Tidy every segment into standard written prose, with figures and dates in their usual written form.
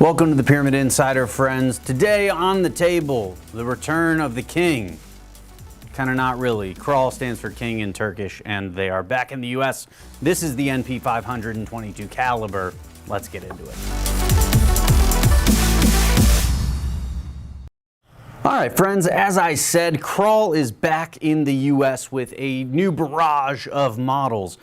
Welcome to the Pyramyd Insider, friends. Today on the table, the return of the king. Kind of not really. Kral stands for king in Turkish, and they are back in the US. This is the NP-500 and 22 caliber. Let's get into it. All right, friends, as I said, Kral is back in the US with a new barrage of models.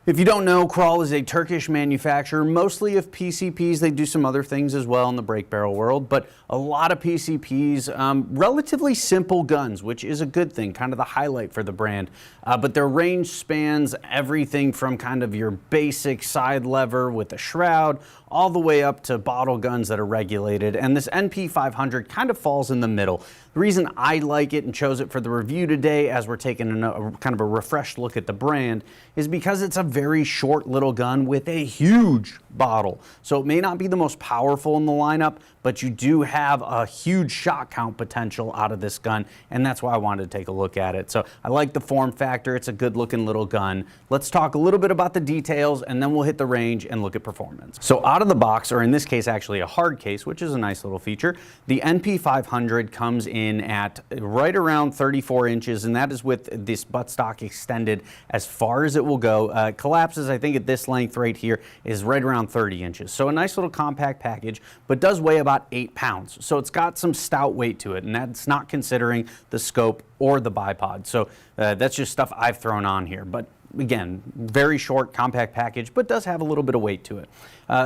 If you don't know, Kral is a Turkish manufacturer, mostly of PCPs. They do some other things as well in the brake barrel world, but a lot of PCPs, relatively simple guns, which is a good thing, kind of the highlight for the brand. But their range spans everything from kind of your basic side lever with a shroud, all the way up to bottle guns that are regulated. And this NP-500 kind of falls in the middle. The reason I like it and chose it for the review today, as we're taking a kind of a refreshed look at the brand, is because it's a very short little gun with a huge bottle. So it may not be the most powerful in the lineup, but you do have a huge shot count potential out of this gun, and that's why I wanted to take a look at it. So I like the form factor. It's a good looking little gun. Let's talk a little bit about the details, and then we'll hit the range and look at performance. So out of the box, or in this case actually a hard case, which is a nice little feature, the NP-500 comes in at right around 34 inches, and that is with this buttstock extended as far as it will go. Collapses, I think, at this length right here is right around 30 inches. So a nice little compact package, but does weigh about 8 pounds. So it's got some stout weight to it, and that's not considering the scope or the bipod. So that's just stuff I've thrown on here. But again, very short, compact package, but does have a little bit of weight to it.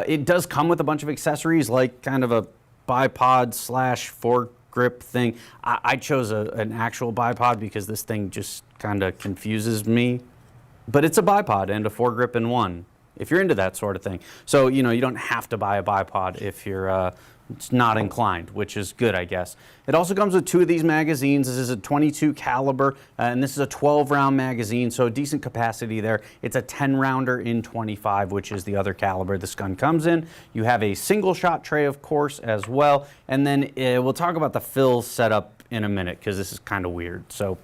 It does come with a bunch of accessories, like kind of a bipod slash foregrip thing. I chose an actual bipod because this thing just kind of confuses me. But it's a bipod and a foregrip in one, if you're into that sort of thing. So, you know, you don't have to buy a bipod if you're not inclined, which is good, I guess. It also comes with 2 of these magazines. This is a 22 caliber, and this is a 12-round magazine, so a decent capacity there. It's a 10-rounder in 25, which is the other caliber this gun comes in. You have a single-shot tray, of course, as well, and then we'll talk about the fill setup in a minute, because this is kind of weird. So,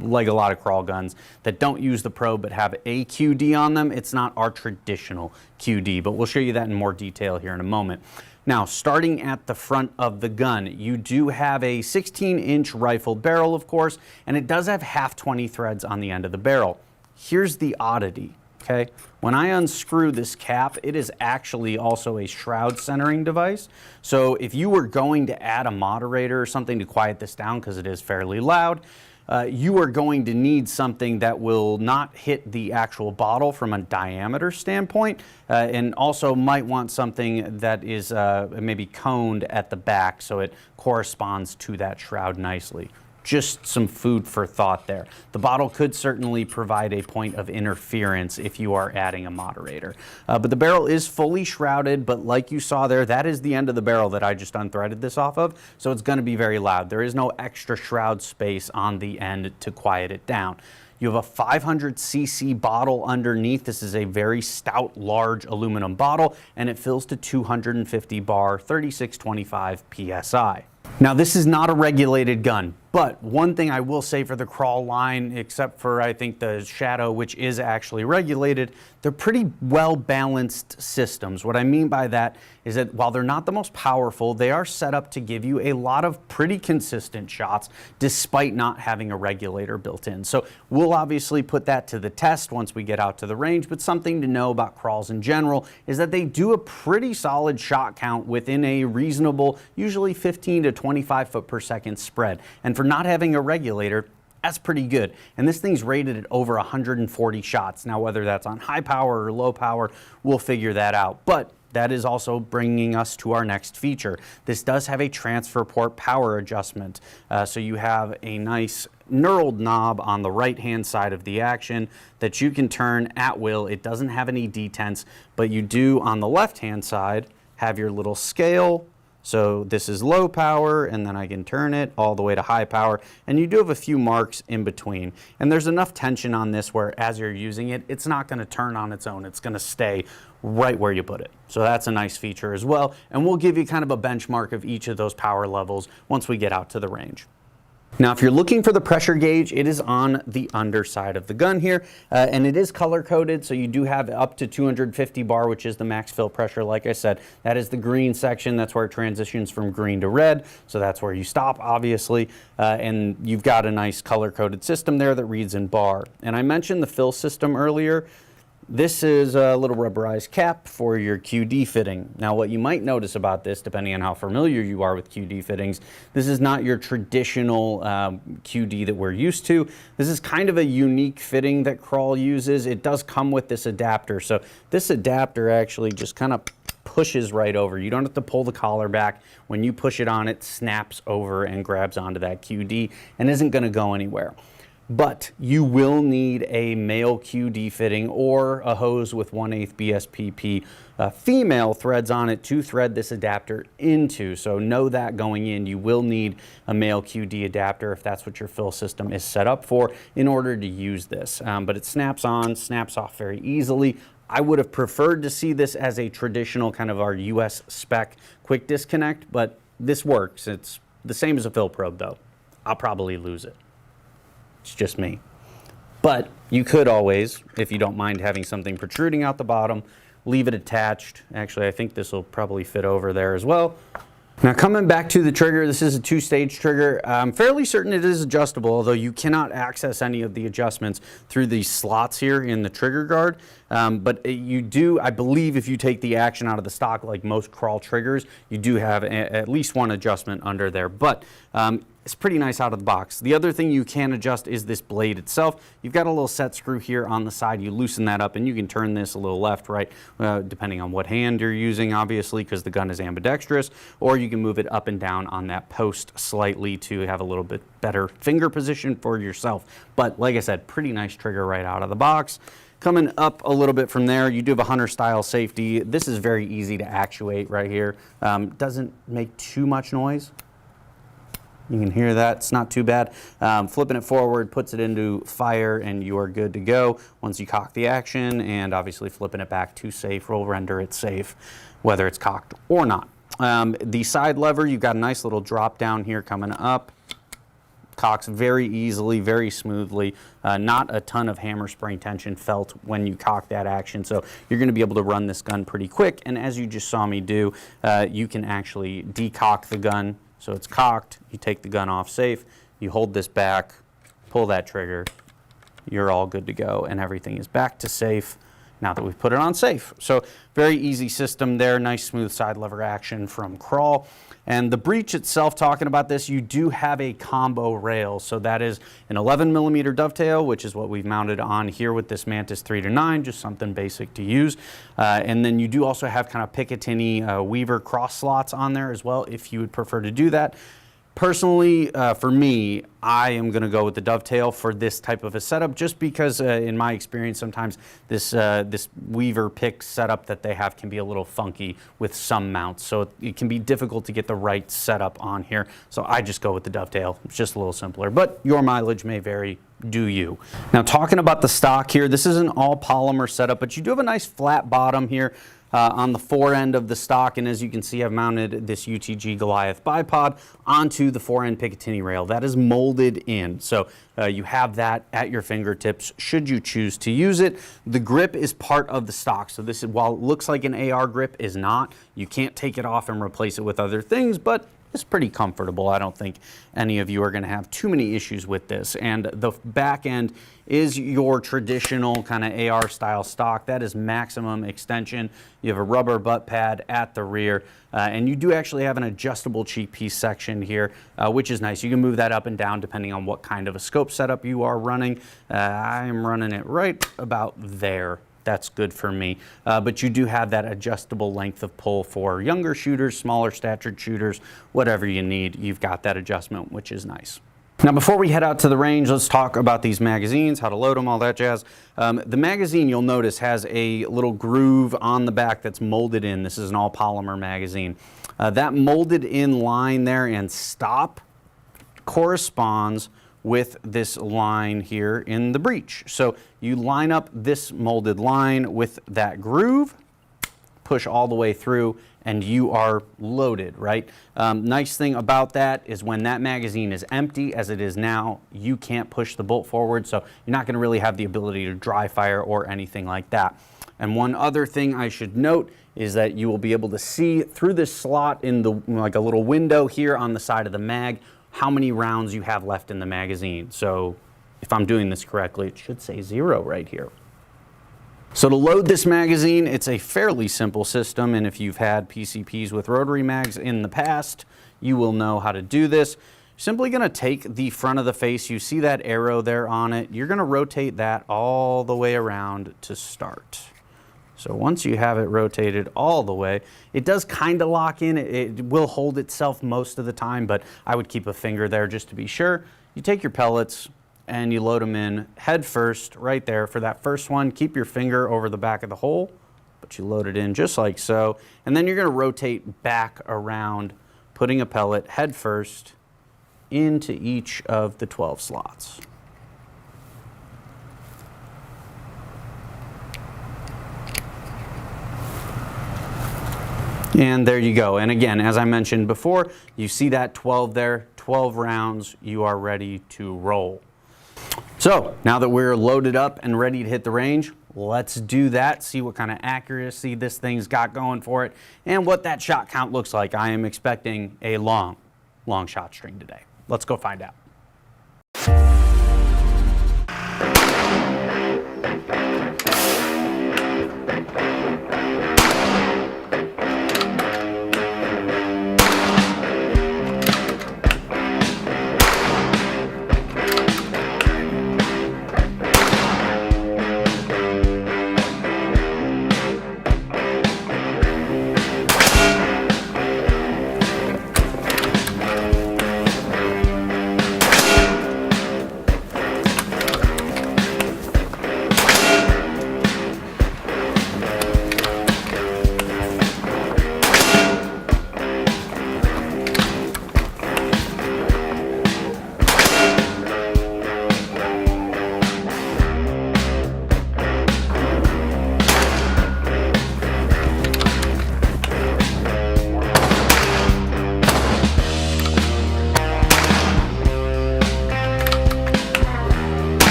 like a lot of Kral guns that don't use the probe but have a QD on them, it's not our traditional QD, but we'll show you that in more detail here in a moment. Now, starting at the front of the gun, you do have a 16-inch rifled barrel, of course, and it does have half 20 threads on the end of the barrel. Here's the oddity, okay? When I unscrew this cap, it is actually also a shroud centering device. So if you were going to add a moderator or something to quiet this down, because it is fairly loud, you are going to need something that will not hit the actual bottle from a diameter standpoint, and also might want something that is maybe coned at the back so it corresponds to that shroud nicely. Just some food for thought there. The bottle could certainly provide a point of interference if you are adding a moderator. But the barrel is fully shrouded, but like you saw there, that is the end of the barrel that I just unthreaded this off of, so it's going to be very loud. There is no extra shroud space on the end to quiet it down. You have a 500cc bottle underneath. This is a very stout, large aluminum bottle, and it fills to 250 bar, 3625 PSI. Now, this is not a regulated gun, but one thing I will say for the Kral line, except for I think the Shadow, which is actually regulated, they're pretty well-balanced systems. What I mean by that is that while they're not the most powerful, they are set up to give you a lot of pretty consistent shots despite not having a regulator built in. So we'll obviously put that to the test once we get out to the range, but something to know about Krals in general is that they do a pretty solid shot count within a reasonable, usually 15 to 25 foot per second spread. And for not having a regulator, that's pretty good. And this thing's rated at over 140 shots. Now, whether that's on high power or low power, we'll figure that out. But that is also bringing us to our next feature. This does have a transfer port power adjustment. So you have a nice knurled knob on the right-hand side of the action that you can turn at will. It doesn't have any detents, but you do on the left-hand side have your little scale. So this is low power, and then I can turn it all the way to high power, and you do have a few marks in between. And there's enough tension on this where as you're using it, it's not going to turn on its own. It's going to stay right where you put it. So that's a nice feature as well, and we'll give you kind of a benchmark of each of those power levels once we get out to the range. Now, if you're looking for the pressure gauge, it is on the underside of the gun here, and it is color-coded, so you do have up to 250 bar, which is the max fill pressure. Like I said, that is the green section. That's where it transitions from green to red, so that's where you stop, obviously, and you've got a nice color-coded system there that reads in bar. And I mentioned the fill system earlier. This is a little rubberized cap for your QD fitting. Now, what you might notice about this, depending on how familiar you are with QD fittings, this is not your traditional QD that we're used to. This is kind of a unique fitting that Kral uses. It does come with this adapter. So this adapter actually just kind of pushes right over. You don't have to pull the collar back. When you push it on, it snaps over and grabs onto that QD and isn't going to go anywhere. But you will need a male QD fitting or a hose with 1/8 BSPP female threads on it to thread this adapter into. So know that going in, you will need a male QD adapter if that's what your fill system is set up for in order to use this. But it snaps on, snaps off very easily. I would have preferred to see this as a traditional kind of our US spec quick disconnect, but this works. It's the same as a fill probe though. I'll probably lose it. It's just me. But you could always, if you don't mind having something protruding out the bottom, leave it attached. Actually, I think this will probably fit over there as well. Now, coming back to the trigger, this is a two-stage trigger. I'm fairly certain it is adjustable, although you cannot access any of the adjustments through these slots here in the trigger guard. But you do, I believe, if you take the action out of the stock, like most Kral triggers, you do have at least one adjustment under there. But it's pretty nice out of the box. The other thing you can adjust is this blade itself. You've got a little set screw here on the side. You loosen that up and you can turn this a little left, right, depending on what hand you're using, obviously, because the gun is ambidextrous, or you can move it up and down on that post slightly to have a little bit better finger position for yourself. But like I said, pretty nice trigger right out of the box. Coming up a little bit from there, you do have a hunter style safety. This is very easy to actuate right here. Doesn't make too much noise. You can hear that, it's not too bad. Flipping it forward puts it into fire and you are good to go once you cock the action, and obviously flipping it back to safe will render it safe whether it's cocked or not. The side lever, you've got a nice little drop down here coming up. Cocks very easily, very smoothly. Not a ton of hammer spring tension felt when you cock that action, so you're going to be able to run this gun pretty quick. And as you just saw me do, you can actually decock the gun. So it's cocked, you take the gun off safe, you hold this back, pull that trigger, you're all good to go, and everything is back to safe now that we've put it on safe. So very easy system there, nice smooth side lever action from Kral. And the breech itself, talking about this, you do have a combo rail. So that is an 11mm dovetail, which is what we've mounted on here with this Mantis 3-9, just something basic to use. And then you do also have kind of Picatinny Weaver cross slots on there as well, if you would prefer to do that. Personally, for me, I am going to go with the dovetail for this type of a setup, just because in my experience, sometimes this Weaver pick setup that they have can be a little funky with some mounts. So it can be difficult to get the right setup on here. So I just go with the dovetail. It's just a little simpler, but your mileage may vary. Do you. Now, talking about the stock here, this is an all polymer setup, but you do have a nice flat bottom here on the fore end of the stock, and as you can see, I've mounted this UTG Goliath bipod onto the fore end Picatinny rail. That is molded in, so you have that at your fingertips should you choose to use it. The grip is part of the stock, so this is, while it looks like an AR grip, is not. You can't take it off and replace it with other things, but it's pretty comfortable. I don't think any of you are going to have too many issues with this. And the back end is your traditional kind of AR style stock. That is maximum extension. You have a rubber butt pad at the rear, and you do actually have an adjustable cheek piece section here, which is nice. You can move that up and down depending on what kind of a scope setup you are running. I am running it right about there. That's good for me. But you do have that adjustable length of pull for younger shooters, smaller statured shooters, whatever you need. You've got that adjustment, which is nice. Now, before we head out to the range, let's talk about these magazines, how to load them, all that jazz. The magazine, you'll notice, has a little groove on the back that's molded in. This is an all polymer magazine. That molded in line there and stop corresponds with this line here in the breech. So you line up this molded line with that groove, push all the way through, and you are loaded, right? Nice thing about that is when that magazine is empty, as it is now, you can't push the bolt forward, so you're not gonna really have the ability to dry fire or anything like that. And one other thing I should note is that you will be able to see through this slot in the, like a little window here on the side of the mag, how many rounds you have left in the magazine. So if I'm doing this correctly, it should say 0 right here. So to load this magazine, it's a fairly simple system, and if you've had PCPs with rotary mags in the past, you will know how to do this. Simply going to take the front of the face, you see that arrow there on it, you're going to rotate that all the way around to start. So once you have it rotated all the way, it does kind of lock in, it will hold itself most of the time, but I would keep a finger there just to be sure. You take your pellets, and you load them in head first right there for that first one. Keep your finger over the back of the hole, but you load it in just like so. And then you're going to rotate back around, putting a pellet head first into each of the 12 slots. And there you go. And again, as I mentioned before, you see that 12 there, 12 rounds, you are ready to roll. So now that we're loaded up and ready to hit the range, let's do that, see what kind of accuracy this thing's got going for it and what that shot count looks like. I am expecting a long shot string today. Let's go find out.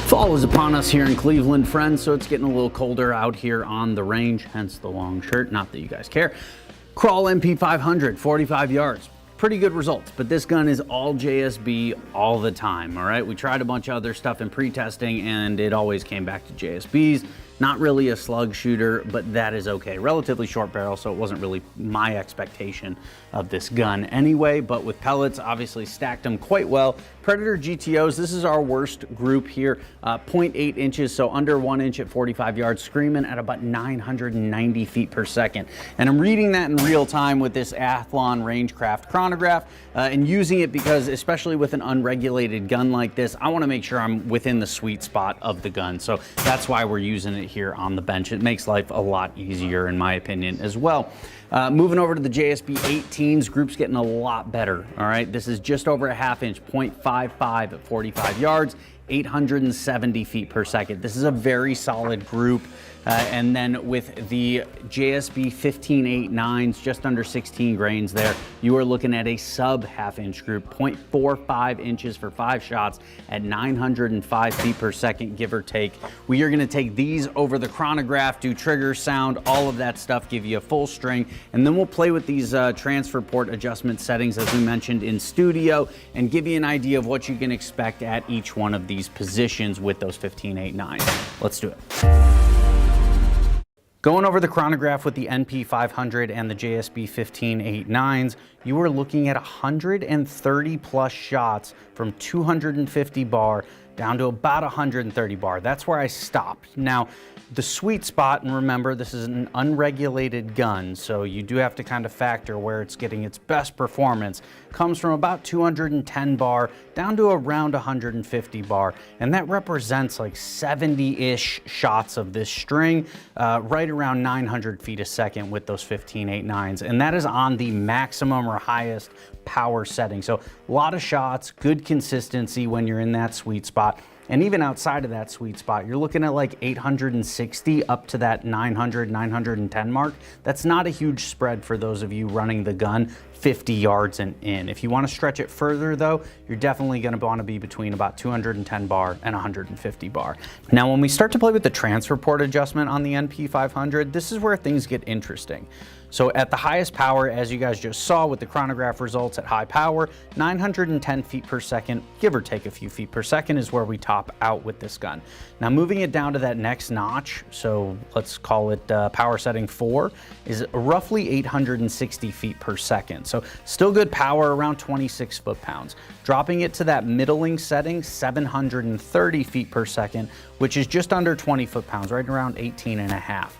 Fall is upon us here in Cleveland, friends, so it's getting a little colder out here on the range, hence the long shirt, not that you guys care. Kral NP-500, 45 yards. Pretty good results, but this gun is all JSB all the time, all right? We tried a bunch of other stuff in pre-testing, and it always came back to JSBs. Not really a slug shooter, but that is okay. Relatively short barrel, so it wasn't really my expectation of this gun anyway, but with pellets, obviously stacked them quite well. Predator GTOs, this is our worst group here, 0.8 inches, so under 1 inch at 45 yards, screaming at about 990 feet per second. And I'm reading that in real time with this Athlon Rangecraft chronograph and using it because, especially with an unregulated gun like this, I want to make sure I'm within the sweet spot of the gun. So that's why we're using it here on the bench. It makes life a lot easier, in my opinion, as well. Moving over to the JSB 18s, group's getting a lot better, all right? This is just over a half inch, 0.55 at 45 yards, 870 feet per second. This is a very solid group. And then with the JSB 1589s, just under 16 grains there, you are looking at a sub half inch group, 0.45 inches for 5 shots at 905 feet per second, give or take. We are gonna take these over the chronograph, do trigger, sound, all of that stuff, give you a full string, and then we'll play with these transfer port adjustment settings, as we mentioned in studio, and give you an idea of what you can expect at each one of these positions with those 1589s. Let's do it. Going over the chronograph with the NP-500 and the JSB 1589s, you are looking at 130 plus shots from 250 bar down to about 130 bar. That's where I stopped. Now, the sweet spot, and remember, this is an unregulated gun, so you do have to kind of factor where it's getting its best performance, comes from about 210 bar down to around 150 bar, and that represents like 70-ish shots of this string, right around 900 feet a second with those 15.89s, and that is on the maximum or highest power setting. So a lot of shots, good consistency when you're in that sweet spot. And even outside of that sweet spot, you're looking at like 860 up to that 900, 910 mark. That's not a huge spread for those of you running the gun 50 yards and in. If you want to stretch it further though, you're definitely going to want to be between about 210 bar and 150 bar. Now, when we start to play with the transfer port adjustment on the NP-500, this is where things get interesting. So at the highest power, as you guys just saw with the chronograph results at high power, 910 feet per second, give or take a few feet per second, is where we top out with this gun. Now moving it down to that next notch, so let's call it power setting 4, is roughly 860 feet per second. So still good power, around 26 foot-pounds. Dropping it to that middling setting, 730 feet per second, which is just under 20 foot-pounds, right around 18 and a half.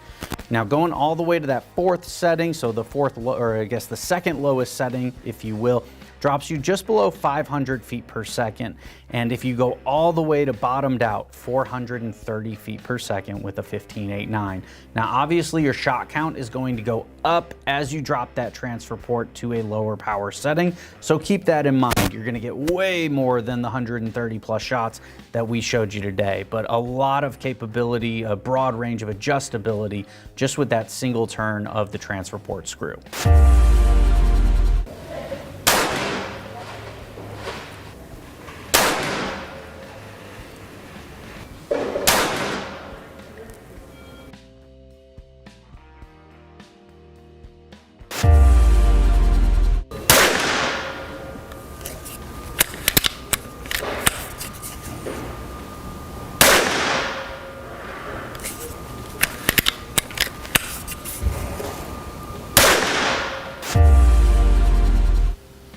Now going all the way to that 4th setting, so the the second lowest setting, if you will, drops you just below 500 feet per second. And if you go all the way to bottomed out, 430 feet per second with a 15.89. Now obviously your shot count is going to go up as you drop that transfer port to a lower power setting. So keep that in mind. You're gonna get way more than the 130 plus shots that we showed you today, but a lot of capability, a broad range of adjustability just with that single turn of the transfer port screw.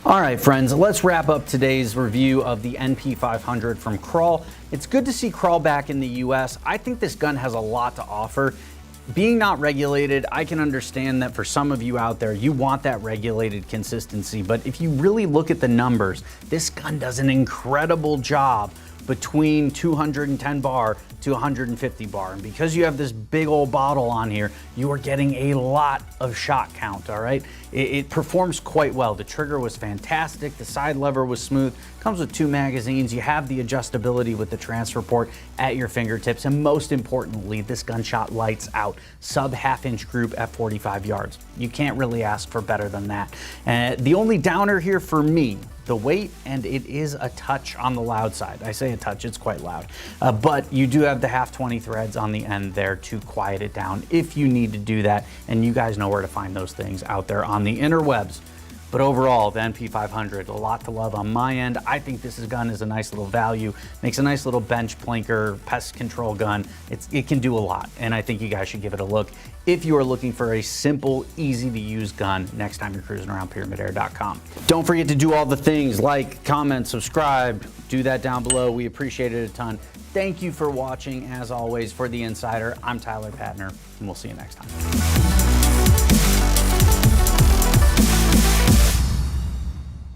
All right, friends, let's wrap up today's review of the NP-500 from Kral. It's good to see Kral back in the US. I think this gun has a lot to offer. Being not regulated, I can understand that for some of you out there, you want that regulated consistency. But if you really look at the numbers, this gun does an incredible job between 210 bar to 150 bar. And because you have this big old bottle on here, you are getting a lot of shot count, all right? It performs quite well. The trigger was fantastic. The side lever was smooth. Comes with 2 magazines. You have the adjustability with the transfer port at your fingertips. And most importantly, this gun shot lights out. Sub half-inch group at 45 yards. You can't really ask for better than that. The only downer here for me, the weight, and it is a touch on the loud side. I say a touch, it's quite loud. But you do have the half 20 threads on the end there to quiet it down if you need to do that. And you guys know where to find those things out there on the interwebs. But overall, the NP-500, a lot to love on my end. I think this gun is a nice little value, makes a nice little bench plinker, pest control gun. It can do a lot, and I think you guys should give it a look if you are looking for a simple, easy to use gun next time you're cruising around PyramydAir.com. Don't forget to do all the things like, comment, subscribe, do that down below. We appreciate it a ton. Thank you for watching. As always, for The Insider, I'm Tyler Patner, and we'll see you next time.